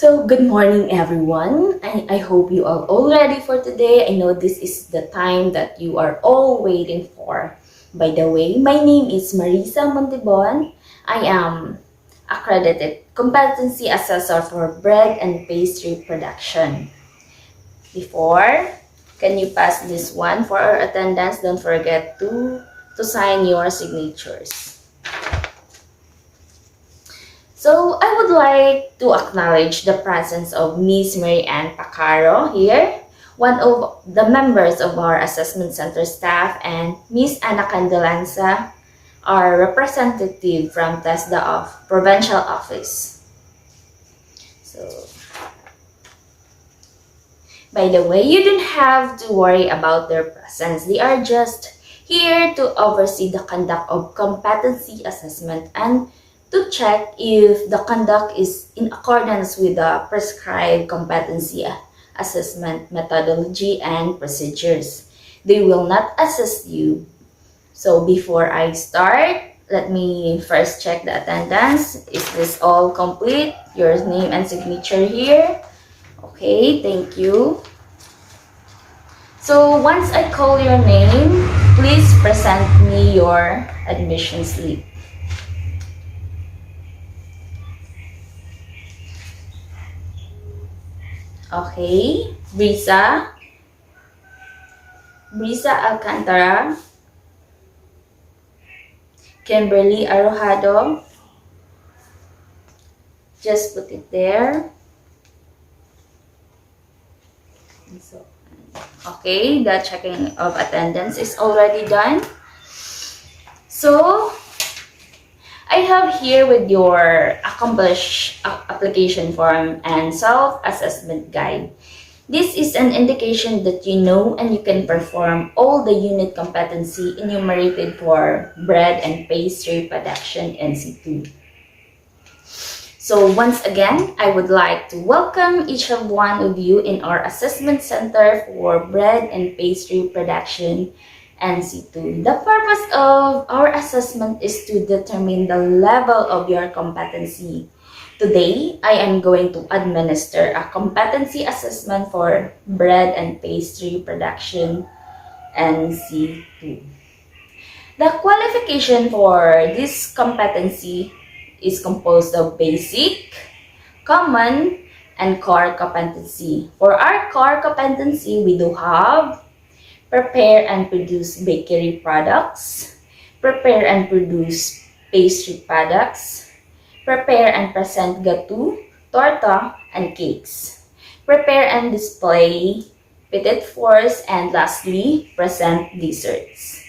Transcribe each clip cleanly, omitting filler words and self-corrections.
So, good morning everyone. I hope you are all ready for today. I know this is the time that you are all waiting for. By the way, my name is Marisa Montibon. I am accredited competency assessor for bread and pastry production. Before, can you pass this one for our attendance? Don't forget to sign your signatures. So, I would like to acknowledge the presence of Miss Mary Ann Pacaro here, one of the members of our assessment center staff, and Miss Ana Candelanza, our representative from TESDA of Provincial Office. So, by the way, you don't have to worry about their presence. They are just here to oversee the conduct of competency assessment and to check if the conduct is in accordance with the prescribed competency assessment methodology and procedures. They will not assist you. So before I start, let me first check the attendance. Is this all complete? Your name and signature here. Okay, thank you. So once I call your name, please present me your admission slip. Okay, Brisa Alcantara, Kimberly Arrojado, just put it there. Okay, the checking of attendance is already done. So, I have here with your accomplished application form and self-assessment guide. This is an indication that you know and you can perform all the unit competency enumerated for bread and pastry production NC2. So once again, I would like to welcome each of one of you in our assessment center for bread and pastry production NC2. The purpose of our assessment is to determine the level of your competency. Today, I am going to administer a competency assessment for bread and pastry production NC2. The qualification for this competency is composed of basic, common, and core competency. For our core competency, we do have prepare and produce bakery products, prepare and produce pastry products, prepare and present gâteau, torta, and cakes, prepare and display petit fours, and lastly, present desserts.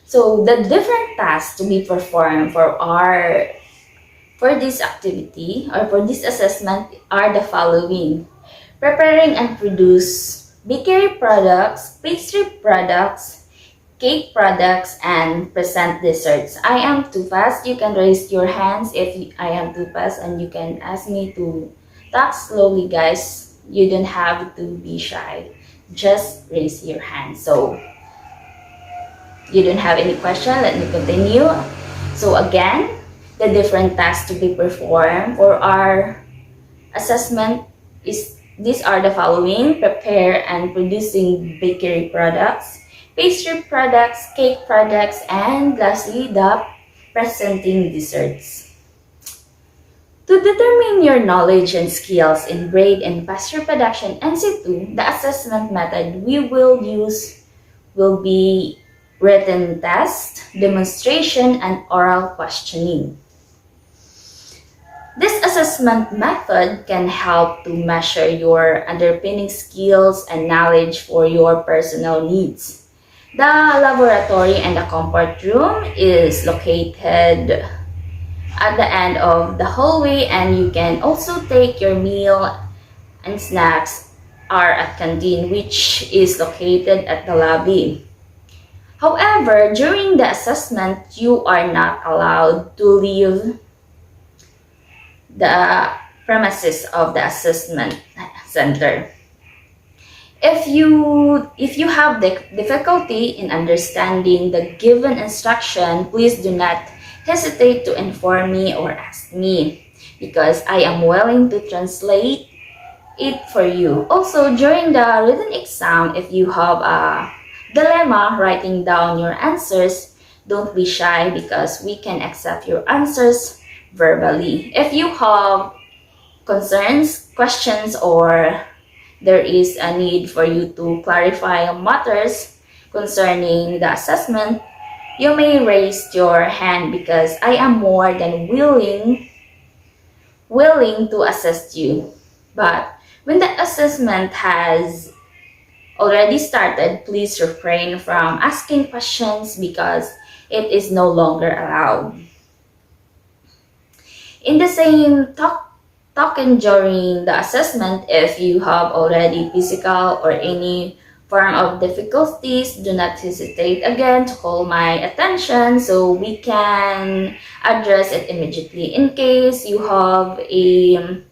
So the different tasks to be performed for this activity or for this assessment are the following: preparing and produce bakery products, pastry products, cake products, and present desserts. I am too fast. You can raise your hands if I am too fast, and you can ask me to talk slowly, guys. You don't have to be shy. Just raise your hand. So, you don't have any question? Let me continue. So again, the different tasks to be performed for our assessment is these are the following: prepare and producing bakery products, pastry products, cake products, and lastly, the presenting desserts. To determine your knowledge and skills in bread and pastry production NC2, the assessment method we will use will be written test, demonstration, and oral questioning. This assessment method can help to measure your underpinning skills and knowledge for your personal needs. The laboratory and the comfort room is located at the end of the hallway, and you can also take your meal and snacks are at canteen, which is located at the lobby. However, during the assessment, you are not allowed to leave the premises of the assessment center. If you have the difficulty in understanding the given instruction, please do not hesitate to inform me or ask me, because I am willing to translate it for you. Also, during the written exam, if you have a dilemma writing down your answers, don't be shy because we can accept your answers verbally. If you have concerns, questions, or there is a need for you to clarify matters concerning the assessment, you may raise your hand because I am more than willing to assist you. But when the assessment has already started, please refrain from asking questions because it is no longer allowed. In the same talking during the assessment, if you have already physical or any form of difficulties, do not hesitate again to call my attention so we can address it immediately. In case you have any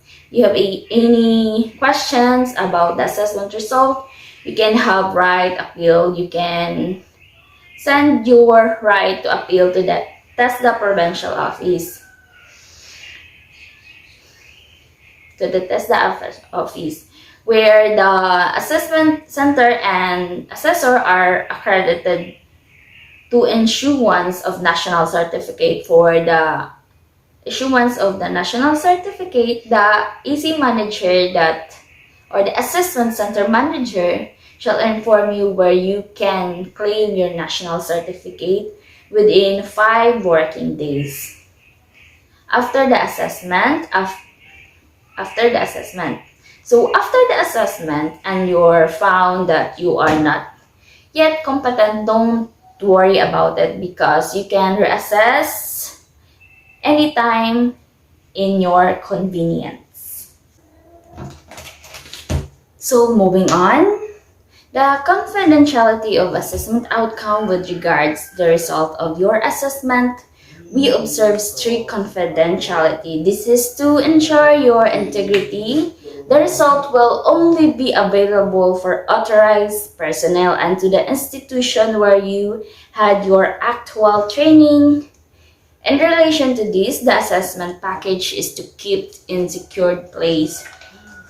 questions about the assessment result, you can have right appeal. You can send your right to appeal to the TESDA provincial office, where the assessment center and assessor are accredited to issuance of national certificate. For the issuance of the national certificate, the EC manager or the assessment center manager shall inform you where you can claim your national certificate within 5 working days after the assessment. So after the assessment and you're found that you are not yet competent, don't worry about it because you can reassess anytime in your convenience. So moving on, the confidentiality of assessment outcome with regards to the result of your assessment. We observe strict confidentiality. This is to ensure your integrity. The result will only be available for authorized personnel and to the institution where you had your actual training. In relation to this, the assessment package is to keep in secured place.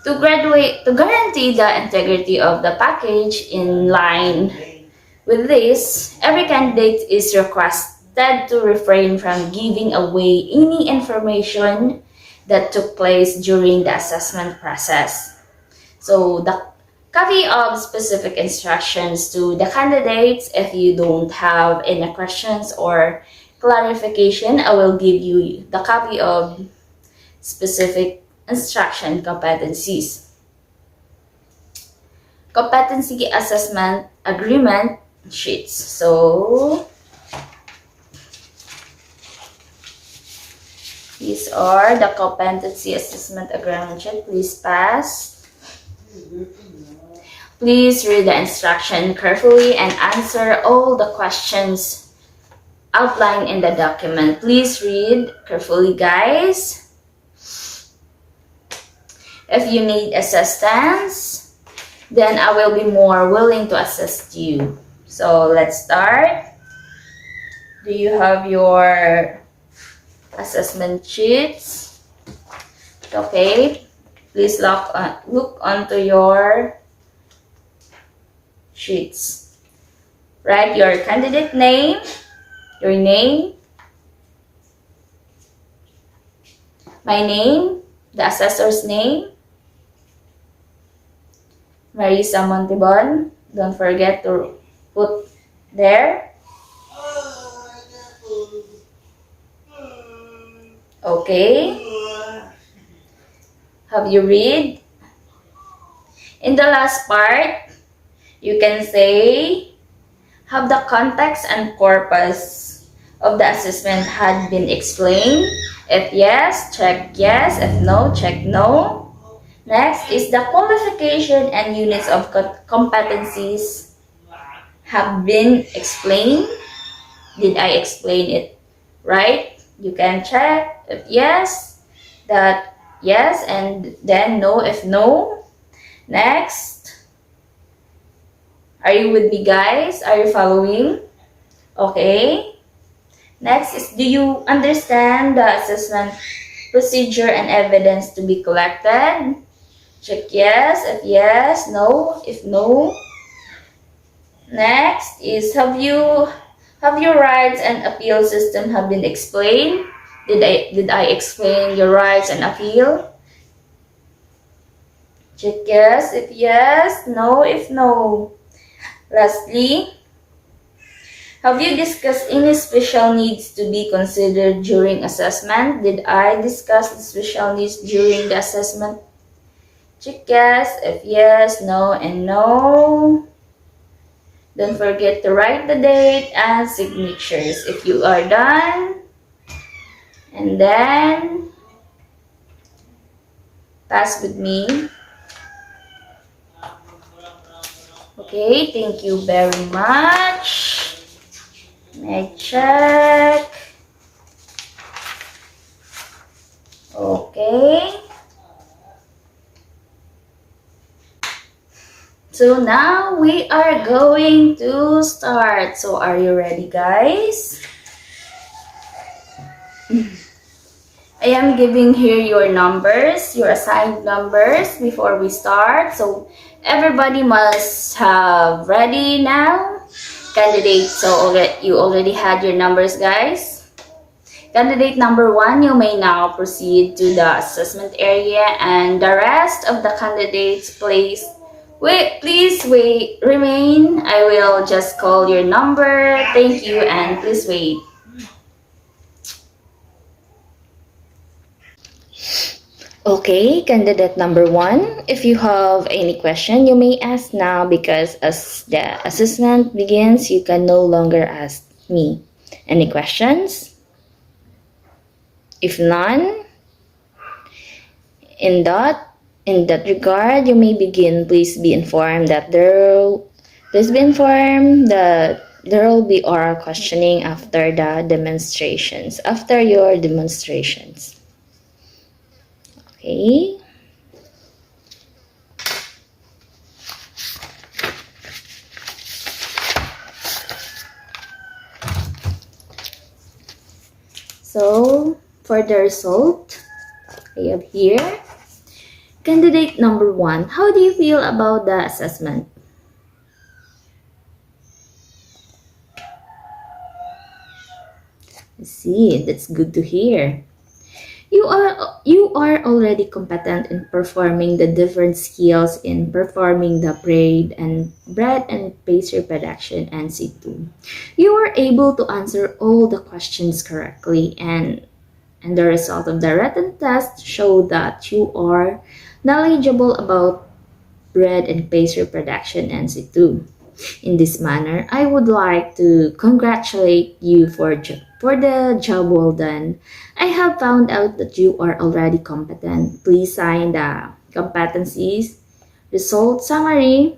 To guarantee the integrity of the package in line with this, every candidate is requested to refrain from giving away any information that took place during the assessment process. So the copy of specific instructions to the candidates. If you don't have any questions or clarification, I will give you the copy of specific instruction competencies. Competency Assessment Agreement Sheets. So these are the Competency Assessment Agreement Sheet. Please pass. Please read the instruction carefully and answer all the questions outlined in the document. Please read carefully, guys. If you need assistance, then I will be more willing to assist you. So let's start. Do you have your assessment sheets? Okay. Please look onto your sheets. Write your candidate name, your name, my name, the assessor's name, Marisa Montibon. Don't forget to put there. Okay. Have you read? In the last part, you can say, have the context and purpose of the assessment had been explained? If yes, check yes. If no, check no. Next is the qualification and units of competencies have been explained. Did I explain it right? You can check if yes, that yes, and then no if no. Next, are you with me, guys? Are you following? Okay. Next is, do you understand the assessment procedure and evidence to be collected? Check yes if yes, no if no. Next is, have your rights and appeal system have been explained? Did I explain your rights and appeal? Check yes if yes, no if no. Lastly, have you discussed any special needs to be considered during assessment? Did I discuss the special needs during the assessment? Check yes if yes, no and no. Don't forget to write the date and signatures if you are done. And then pass with me. Okay, thank you very much. May I check? Okay. So now we are going to start. So are you ready, guys? I am giving here your numbers, your assigned numbers before we start. So everybody must have ready now. Candidate, so you already had your numbers, guys. Candidate number 1, you may now proceed to the assessment area, and the rest of the candidates, please remain. I will just call your number. Thank you, and please wait. Okay, candidate number 1, if you have any question, you may ask now, because as the assessment begins, you can no longer ask me. Any questions? If none, in that regard, you may begin. Please be informed that there will be oral questioning after your demonstrations. Okay. So, for the result, I have here. Candidate number 1, how do you feel about the assessment? I see, that's good to hear. You are already competent in performing the different skills in performing the bread and pastry production and C2. You were able to answer all the questions correctly, and the result of the written test showed that you are knowledgeable about bread and pastry production and C2. In this manner, I would like to congratulate you for the job well done. I have found out that you are already competent. Please sign the competencies result summary.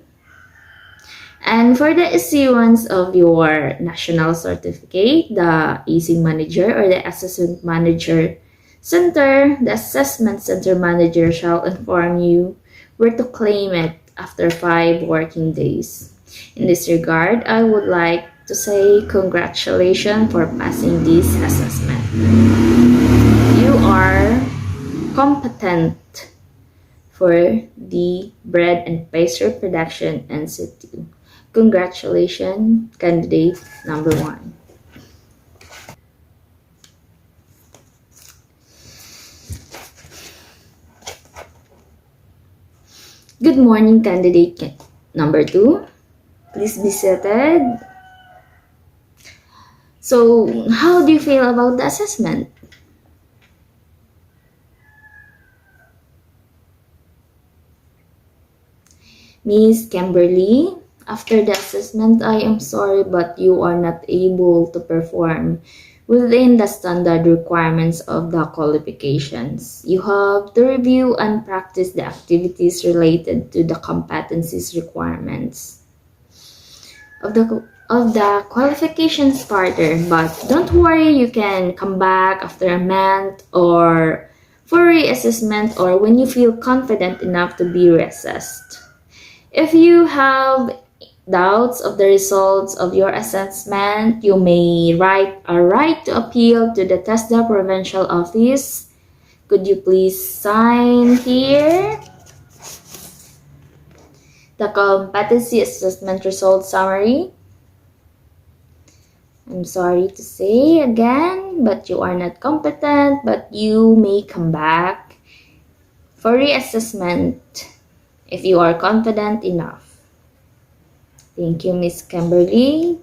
And for the issuance of your national certificate, the AC manager or the assessment manager center, the assessment center manager shall inform you where to claim it after 5 working days. In this regard, I would like to say congratulations for passing this assessment. You are competent for the bread and pastry production and C2. Congratulations, candidate number 1. Good morning, candidate number 2. Please be seated. So, how do you feel about the assessment? Miss Kimberly, after the assessment, I am sorry, but you are not able to perform within the standard requirements of the qualifications. You have to review and practice the activities related to the competencies requirements of the qualifications further, but don't worry, you can come back after a month or for reassessment or when you feel confident enough to be reassessed. If you have doubts of the results of your assessment, you may write a right to appeal to the TESDA Provincial Office. Could you please sign here? The Competency Assessment Result Summary. I'm sorry to say again, but you are not competent, but you may come back for reassessment if you are confident enough. Thank you, Miss Kimberly.